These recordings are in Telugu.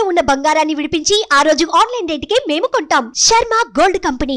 తాకట్టులో ఉన్న బంగారాన్ని విడిపించి ఆ రోజు ఆన్లైన్ రేటుకే మేము కొంటాం. Sharma gold company.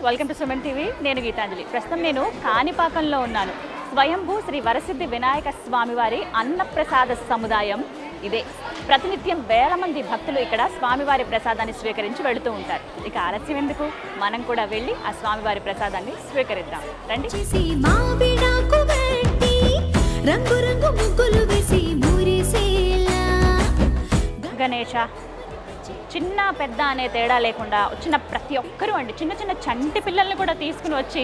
Welcome to Suman TV. నేను గీతాంజలి. ప్రస్తుతం నేను కాణిపాకంలో ఉన్నాను. స్వయంభూ శ్రీ వరసిద్ధి వినాయక స్వామివారి అన్నప్రసాద సముదాయం ఇదే. ప్రతినిత్యం వేల మంది భక్తులు ఇక్కడ స్వామివారి ప్రసాదాన్ని స్వీకరించి వెళుతూ ఉంటారు. ఇక ఆలస్యం ఎందుకు, మనం కూడా వెళ్ళి ఆ స్వామివారి ప్రసాదాన్ని స్వీకరిద్దాం రండి. గణేష చిన్న పెద్ద అనే తేడా లేకుండా వచ్చిన ప్రతి ఒక్కరూ చిన్న చిన్న చంటి పిల్లల్ని కూడా తీసుకుని వచ్చి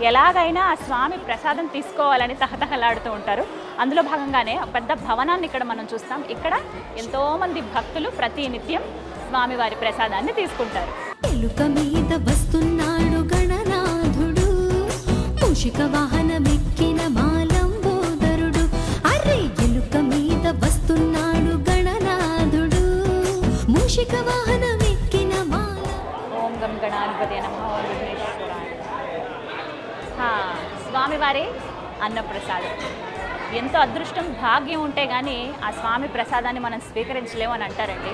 ఎలాగైనా ఆ స్వామి ప్రసాదం తీసుకోవాలని తహతహలాడుతూ ఉంటారు. అందులో భాగంగానే పెద్ద భవనాన్ని ఇక్కడ మనం చూస్తాం. ఇక్కడ ఎంతోమంది భక్తులు ప్రతి నిత్యం స్వామివారి ప్రసాదాన్ని తీసుకుంటారు. ఎలుక మీద వస్తున్నాడు గణనాథుడు, మూషిక వాహనమెక్కిన మాలంబోదరుడు. అరే ఎలుక మీద వస్తున్నాడు గణనాథుడు, మూషిక వాహనమెక్కిన మాల. ఓం గం గణాధిపతే నమః. ఓం విఘ్నేశ్వరాయ. స్వామివారి అన్నప్రసాదం ఎంతో అదృష్టం భాగ్యం ఉంటే కానీ ఆ స్వామి ప్రసాదాన్ని మనం స్వీకరించలేము అని అంటారండి.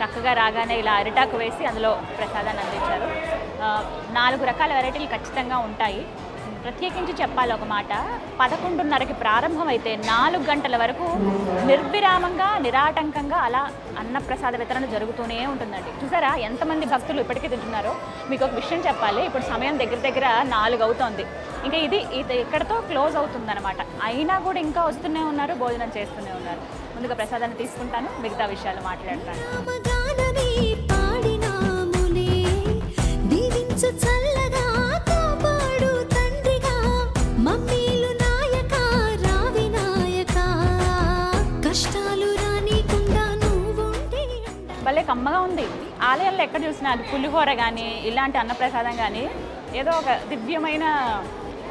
చక్కగా రాగానే ఇలా అరిటాకు వేసి అందులో ప్రసాదాన్ని అందించారు. 4 రకాల వెరైటీలు ఖచ్చితంగా ఉంటాయి. ప్రత్యేకించి చెప్పాలి ఒక మాట, 11:30కి ప్రారంభమైతే 4 గంటల వరకు నిర్విరామంగా నిరాటంకంగా అలా అన్నప్రసాద వితరణ జరుగుతూనే ఉంటుందండి. చూసారా ఎంతమంది భక్తులు ఇప్పటికీ తింటున్నారో. మీకు ఒక విషయం చెప్పాలి, ఇప్పుడు సమయం దగ్గర 4 అవుతోంది. ఇంకా ఇది ఇక్కడతో క్లోజ్ అవుతుందన్నమాట. అయినా కూడా ఇంకా వస్తూనే ఉన్నారు, భోజనం చేస్తూనే ఉన్నారు. ముందుగా ప్రసాదాన్ని తీసుకుంటాను, మిగతా విషయాలు మాట్లాడతాను. భలే కమ్మగా ఉంది. ఆలయాల్లో ఎక్కడ చూసినా అది పులిహోర కానీ ఇలాంటి అన్నప్రసాదం కానీ ఏదో ఒక దివ్యమైన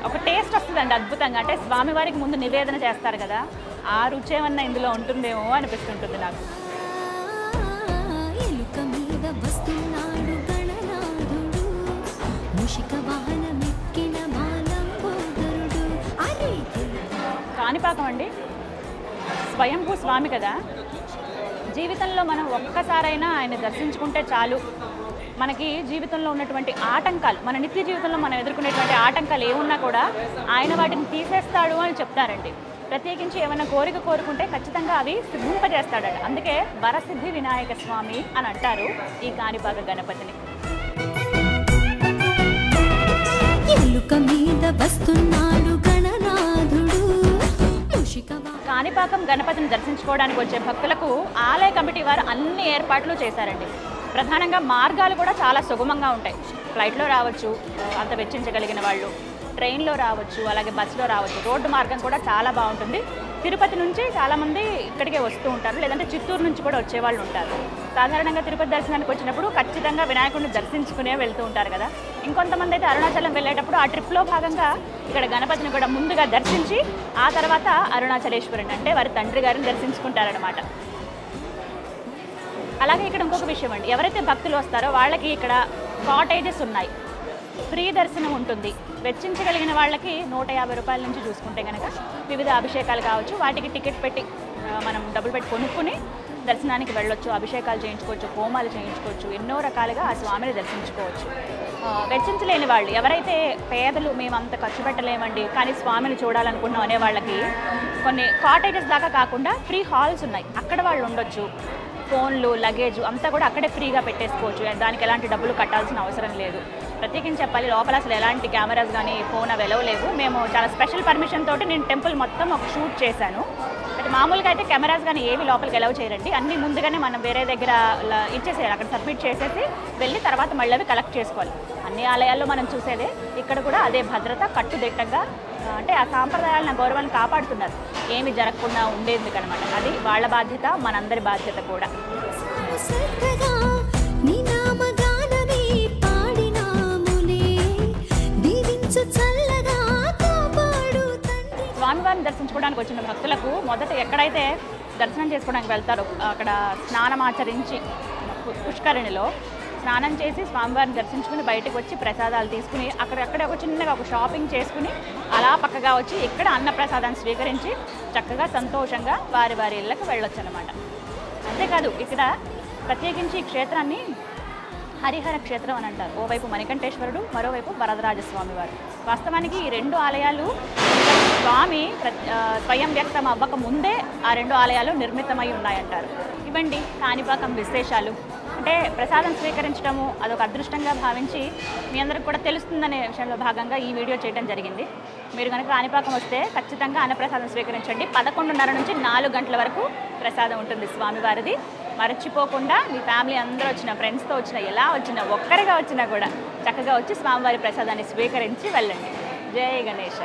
ఒక టేస్ట్ వస్తుందండి అద్భుతంగా. అంటే స్వామివారికి ముందు నివేదన చేస్తారు కదా, ఆ రుచి ఏమన్నా ఇందులో ఉంటుందేమో అనిపిస్తుంటుంది నాకు. కాణిపాకం అండి స్వయంభూ స్వామి కదా. జీవితంలో మనం ఒక్కసారైనా ఆయన దర్శించుకుంటే చాలు. మనకి జీవితంలో ఉన్నటువంటి ఆటంకాలు, మన నిత్య జీవితంలో మనం ఎదుర్కొనేటువంటి ఆటంకాలు ఏమున్నా కూడా ఆయన వాటిని తీసేస్తాడు అని చెప్తారండి. ప్రత్యేకించి ఏమైనా కోరిక కోరుకుంటే ఖచ్చితంగా అవి సిద్ధింపజేస్తాడట. అందుకే వరసిద్ధి వినాయక స్వామి అని అంటారు ఈ కాణిపాక గణపతిని. కాణిపాకం గణపతిని దర్శించుకోవడానికి వచ్చే భక్తులకు ఆలయ కమిటీ వారు అన్ని ఏర్పాట్లు చేశారండి. ప్రధానంగా మార్గాలు కూడా చాలా సుగమంగా ఉంటాయి. ఫ్లైట్లో రావచ్చు అంత వెచ్చించగలిగిన వాళ్ళు, ట్రైన్లో రావచ్చు, అలాగే బస్సులో రావచ్చు. రోడ్డు మార్గం కూడా చాలా బాగుంటుంది. తిరుపతి నుంచి చాలామంది ఇక్కడికే వస్తూ ఉంటారు, లేదంటే చిత్తూరు నుంచి కూడా వచ్చేవాళ్ళు ఉంటారు. సాధారణంగా తిరుపతి దర్శనానికి వచ్చినప్పుడు ఖచ్చితంగా వినాయకుడిని దర్శించుకునే వెళ్తూ ఉంటారు కదా. ఇంకొంతమంది అయితే అరుణాచలం వెళ్ళేటప్పుడు ఆ ట్రిప్లో భాగంగా ఇక్కడ గణపతిని కూడా ముందుగా దర్శించి ఆ తర్వాత అరుణాచలేశ్వరుని అంటే వారి తండ్రి గారిని దర్శించుకుంటారనమాట. అలాగే ఇక్కడ ఇంకొక విషయం అండి, ఎవరైతే భక్తులు వస్తారో వాళ్ళకి ఇక్కడ కాటేజెస్ ఉన్నాయి, ఫ్రీ దర్శనం ఉంటుంది. వెచ్చించగలిగిన వాళ్ళకి 150 రూపాయల నుంచి చూసుకుంటే కనుక వివిధ అభిషేకాలు కావచ్చు, వాటికి టికెట్ పెట్టి మనం డబ్బులు పెట్టి కొనుక్కుని దర్శనానికి వెళ్ళొచ్చు, అభిషేకాలు చేయించుకోవచ్చు, హోమాలు చేయించుకోవచ్చు, ఎన్నో రకాలుగా ఆ స్వామిని దర్శించుకోవచ్చు. వెచ్చించలేని వాళ్ళు ఎవరైతే పేదలు, మేము అంత ఖర్చు పెట్టలేమండి కానీ స్వామిని చూడాలనుకున్నాం అనే వాళ్ళకి కొన్ని కాటేజెస్ దాకా కాకుండా ఫ్రీ హాల్స్ ఉన్నాయి, అక్కడ వాళ్ళు ఉండొచ్చు. ఫోన్లు, లగేజ్ అంతా కూడా అక్కడే ఫ్రీగా పెట్టేసుకోవచ్చు. దానికి ఎలాంటి డబ్బులు కట్టాల్సిన అవసరం లేదు. ప్రత్యేకించి చెప్పాలి, లోపల అసలు ఎలాంటి కెమెరాస్ కానీ ఫోన్ అవి లేవు. మేము చాలా స్పెషల్ పర్మిషన్ తోటి నేను టెంపుల్ మొత్తం ఒక షూట్ చేశాను. అయితే మామూలుగా అయితే కెమెరాస్ కానీ ఏవి లోపలికి ఎలవ్ చేయరండి. అన్నీ ముందుగానే మనం వేరే దగ్గర ఇచ్చేసేయాలి, అక్కడ సబ్మిట్ చేసేసి వెళ్ళి తర్వాత మళ్ళీ అవి కలెక్ట్ చేసుకోవాలి. అన్ని ఆలయాల్లో మనం చూసేదే, ఇక్కడ కూడా అదే భద్రత కట్టుదిట్టంగా, అంటే ఆ సాంప్రదాయాలను గౌరవాన్ని కాపాడుతున్నారు. ఏమి జరగకుండా ఉండేది అనమాట. అది వాళ్ళ బాధ్యత, మనందరి బాధ్యత కూడా. స్వామివారిని దర్శించుకోవడానికి వచ్చిన భక్తులకు మొదట ఎక్కడైతే దర్శనం చేసుకోవడానికి వెళ్తారు. అక్కడ స్నానం ఆచరించి పుష్కరిణిలో స్నానం చేసి స్వామివారిని దర్శించుకుని బయటకు వచ్చి ప్రసాదాలు తీసుకుని అక్కడే ఒక చిన్నగా ఒక షాపింగ్ చేసుకుని అలా పక్కగా వచ్చి ఇక్కడ అన్నప్రసాదాన్ని స్వీకరించి చక్కగా సంతోషంగా వారి వారి ఇళ్ళకి వెళ్ళొచ్చు అన్నమాట. అంతేకాదు ఇక్కడ ప్రత్యేకించి ఈ క్షేత్రాన్ని హరిహర క్షేత్రం అని అంటారు. ఓవైపు మణికంఠేశ్వరుడు, మరోవైపు వరదరాజస్వామి వారు. వాస్తవానికి ఈ 2 ఆలయాలు స్వామి స్వయం వ్యక్తం అవ్వక ముందే ఆ 2 ఆలయాలు నిర్మితమై ఉన్నాయంటారు. ఇవ్వండి కాణిపాకం విశేషాలు. అంటే ప్రసాదం స్వీకరించడము అదొక అదృష్టంగా భావించి మీ అందరికి కూడా తెలుస్తుందనే విషయంలో భాగంగా ఈ వీడియో చేయడం జరిగింది. మీరు కనుక కాణిపాకం వస్తే ఖచ్చితంగా అన్నప్రసాదం స్వీకరించండి. 11:30 నుంచి 4 గంటల వరకు ప్రసాదం ఉంటుంది స్వామివారిది. మర్చిపోకుండా మీ ఫ్యామిలీ అందరూ వచ్చిన, ఫ్రెండ్స్తో వచ్చినా, ఎలా వచ్చినా, ఒక్కరిగా వచ్చినా కూడా చక్కగా వచ్చి స్వామివారి ప్రసాదాన్ని స్వీకరించి వెళ్ళండి. జై గణేశ.